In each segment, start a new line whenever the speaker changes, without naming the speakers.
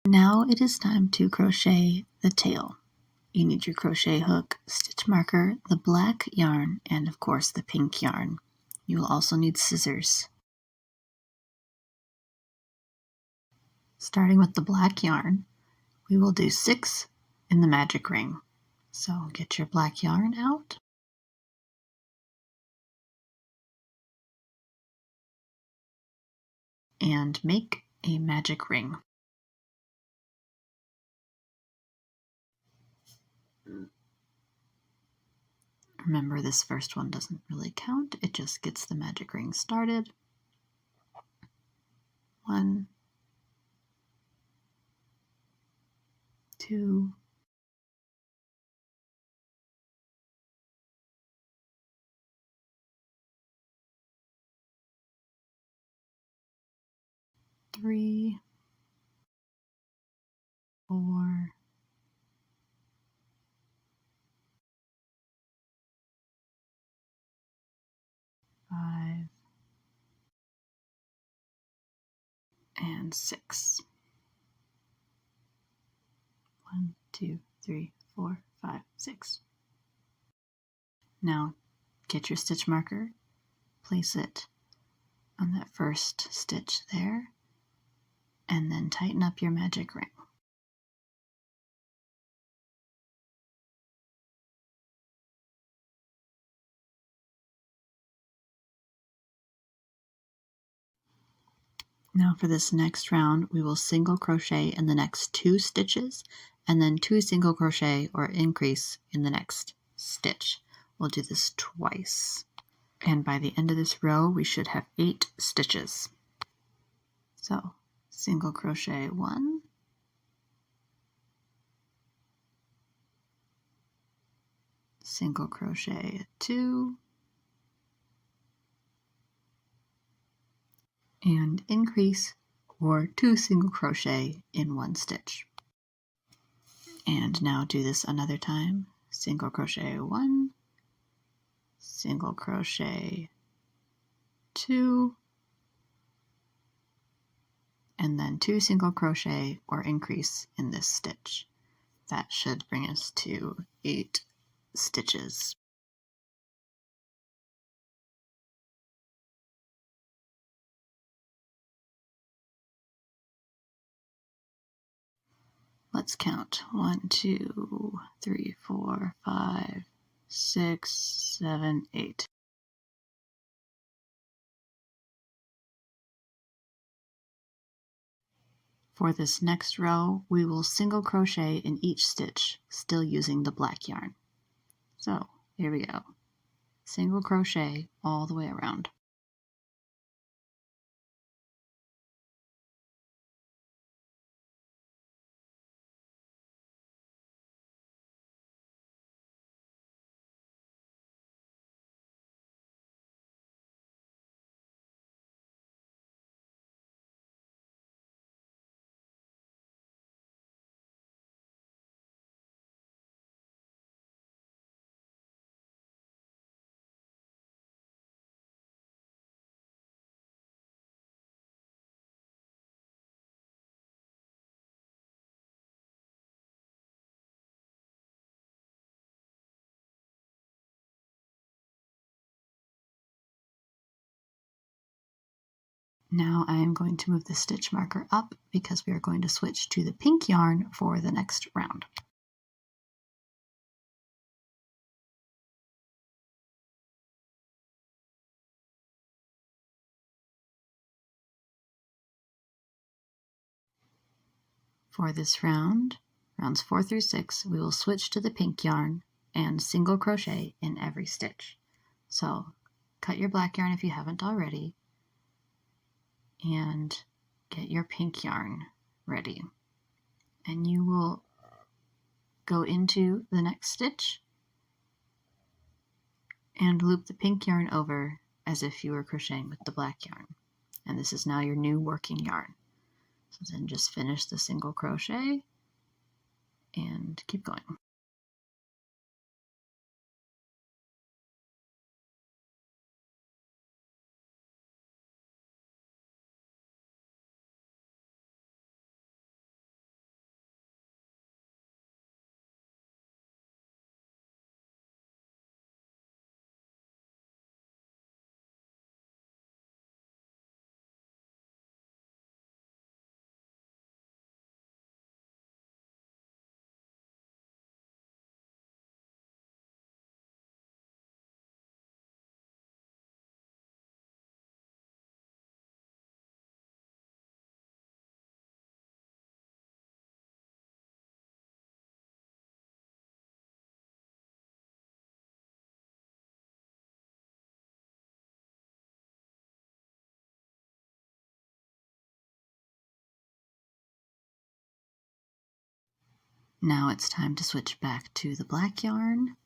Now it is time to crochet the tail. You need your crochet hook, stitch marker, the black yarn, and of course the pink yarn. You will also need scissors. Starting with the black yarn, we will do 6 in the magic ring. So get your black yarn out. And make a magic ring. Remember, this first one doesn't really count, it just gets the magic ring started. 1, 2, 3, 4, 5, and 6. 1, 2, 3, 4, 5, 6. Now get your stitch marker, place it on that first stitch there, and then tighten up your magic ring. Now for this next round, we will single crochet in the next 2 stitches and then 2 single crochet or increase in the next stitch. We'll do this twice. And by the end of this row, we should have 8 stitches. So single crochet 1, single crochet 2, and increase or 2 single crochet in 1 stitch. And now do this another time. Single crochet 1, single crochet 2, and then 2 single crochet or increase in this stitch. That should bring us to 8 stitches. Let's count. 1, 2, 3, 4, 5, 6, 7, 8. For this next row, we will single crochet in each stitch, still using the black yarn. So here we go. Single crochet all the way around. Now I am going to move the stitch marker up because we are going to switch to the pink yarn for the next round. For this round, rounds 4 through 6, we will switch to the pink yarn and single crochet in every stitch. So cut your black yarn if you haven't already, and get your pink yarn ready. And you will go into the next stitch and loop the pink yarn over as if you were crocheting with the black yarn. And this is now your new working yarn. So then just finish the single crochet and keep going. Now it's time to switch back to the black yarn,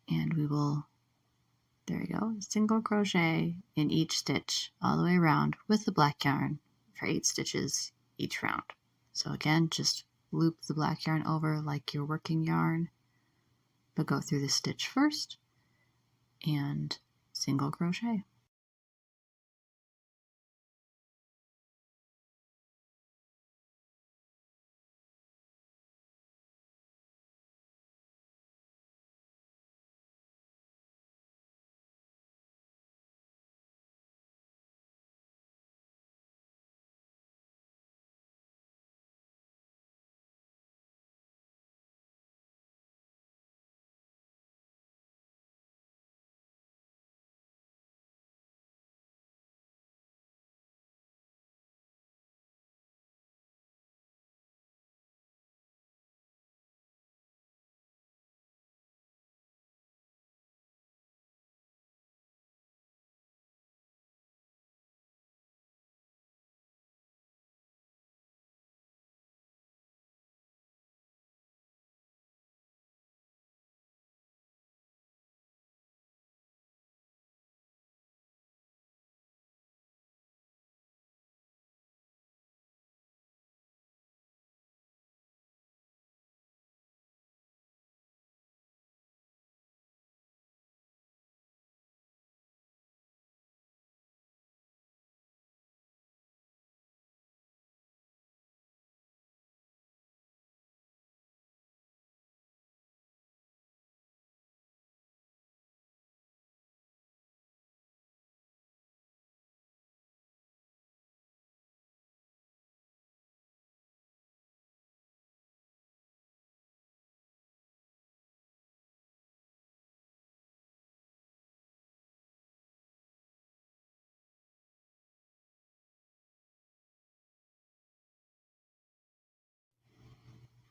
and we will, there we go, single crochet in each stitch all the way around with the black yarn for 8 stitches each round. So again, just loop the black yarn over like your working yarn, but go through the stitch first and single crochet.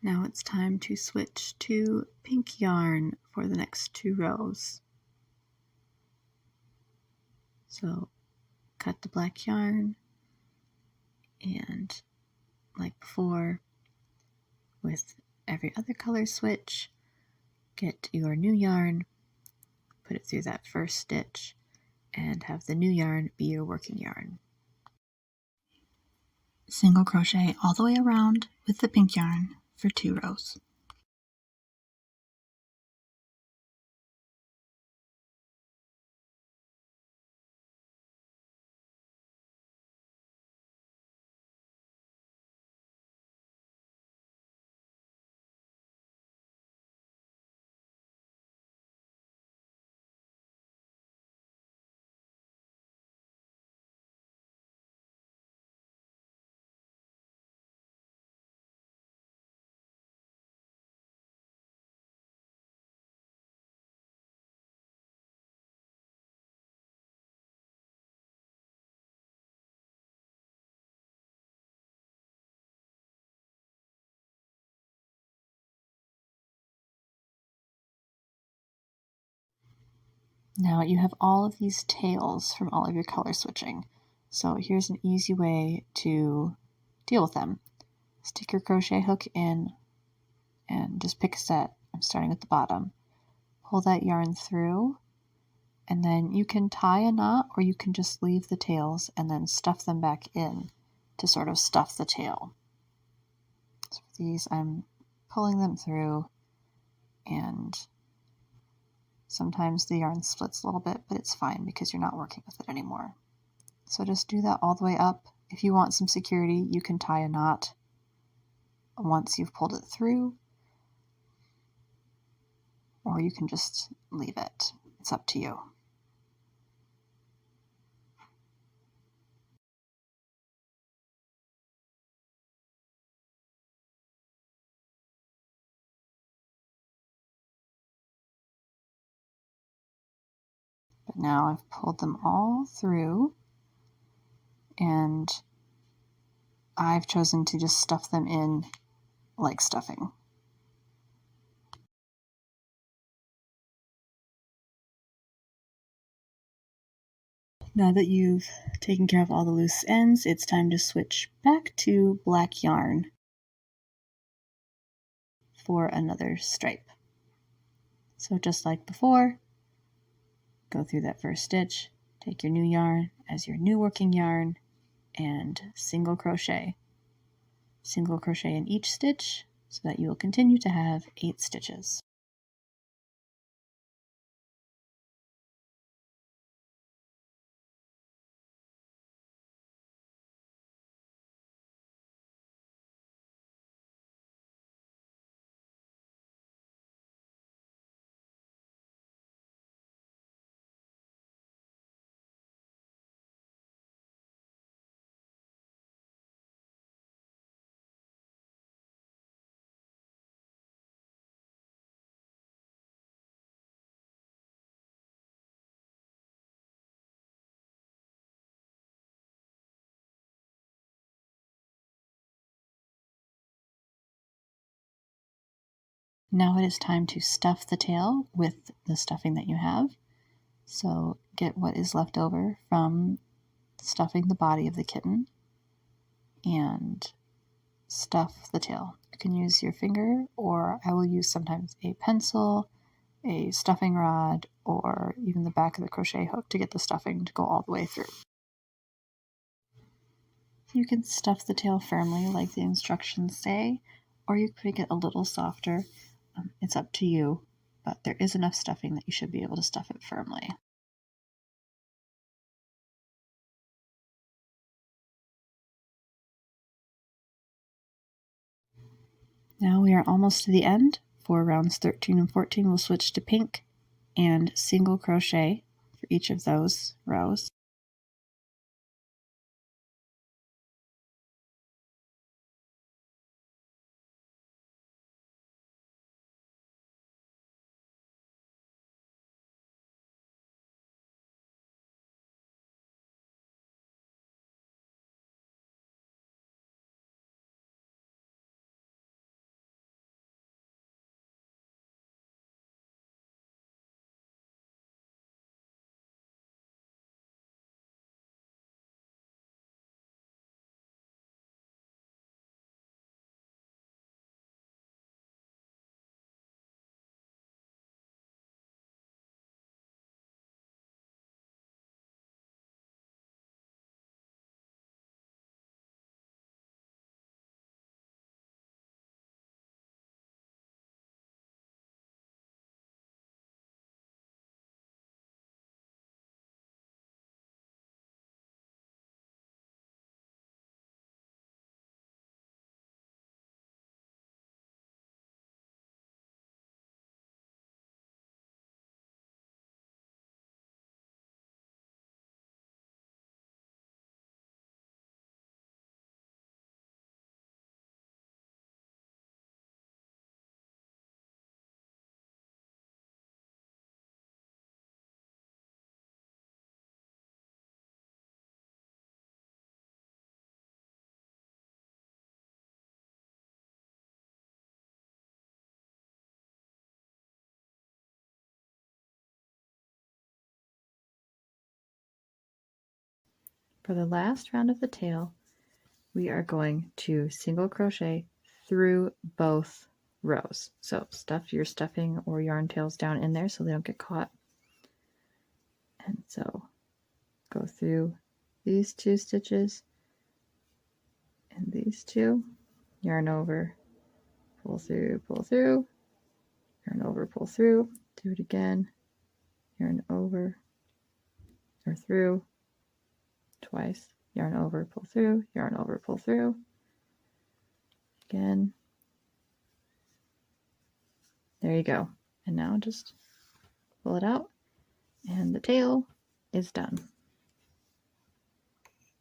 Now it's time to switch to pink yarn for the next 2 rows. So cut the black yarn, and like before, with every other color switch, get your new yarn, put it through that first stitch, and have the new yarn be your working yarn. Single crochet all the way around with the pink yarn for 2 rows. Now you have all of these tails from all of your color switching. So here's an easy way to deal with them. Stick your crochet hook in and just pick a set. I'm starting at the bottom. Pull that yarn through, and then you can tie a knot or you can just leave the tails and then stuff them back in to sort of stuff the tail. So for these, I'm pulling them through, and sometimes the yarn splits a little bit, but it's fine because you're not working with it anymore. So just do that all the way up. If you want some security, you can tie a knot once you've pulled it through, or you can just leave it. It's up to you. But now I've pulled them all through, and I've chosen to just stuff them in like stuffing. Now that you've taken care of all the loose ends, it's time to switch back to black yarn. for another stripe. So just like before, go through that first stitch, take your new yarn as your new working yarn, and single crochet. Single crochet in each stitch so that you will continue to have 8 stitches. Now it is time to stuff the tail with the stuffing that you have. So get what is left over from stuffing the body of the kitten and stuff the tail. You can use your finger, or I will use sometimes a pencil, a stuffing rod, or even the back of the crochet hook to get the stuffing to go all the way through. You can stuff the tail firmly like the instructions say, or you can make it a little softer. It's up to you, but there is enough stuffing that you should be able to stuff it firmly. Now we are almost to the end. For rounds 13 and 14, we'll switch to pink and single crochet for each of those rows. For the last round of the tail, we are going to single crochet through both rows. So stuff your stuffing or yarn tails down in there so they don't get caught. And so go through these 2 stitches and these 2, yarn over, pull through, yarn over, pull through, do it again, yarn over or through twice, yarn over, pull through, yarn over, pull through, again. There you go. And now just pull it out and the tail is done.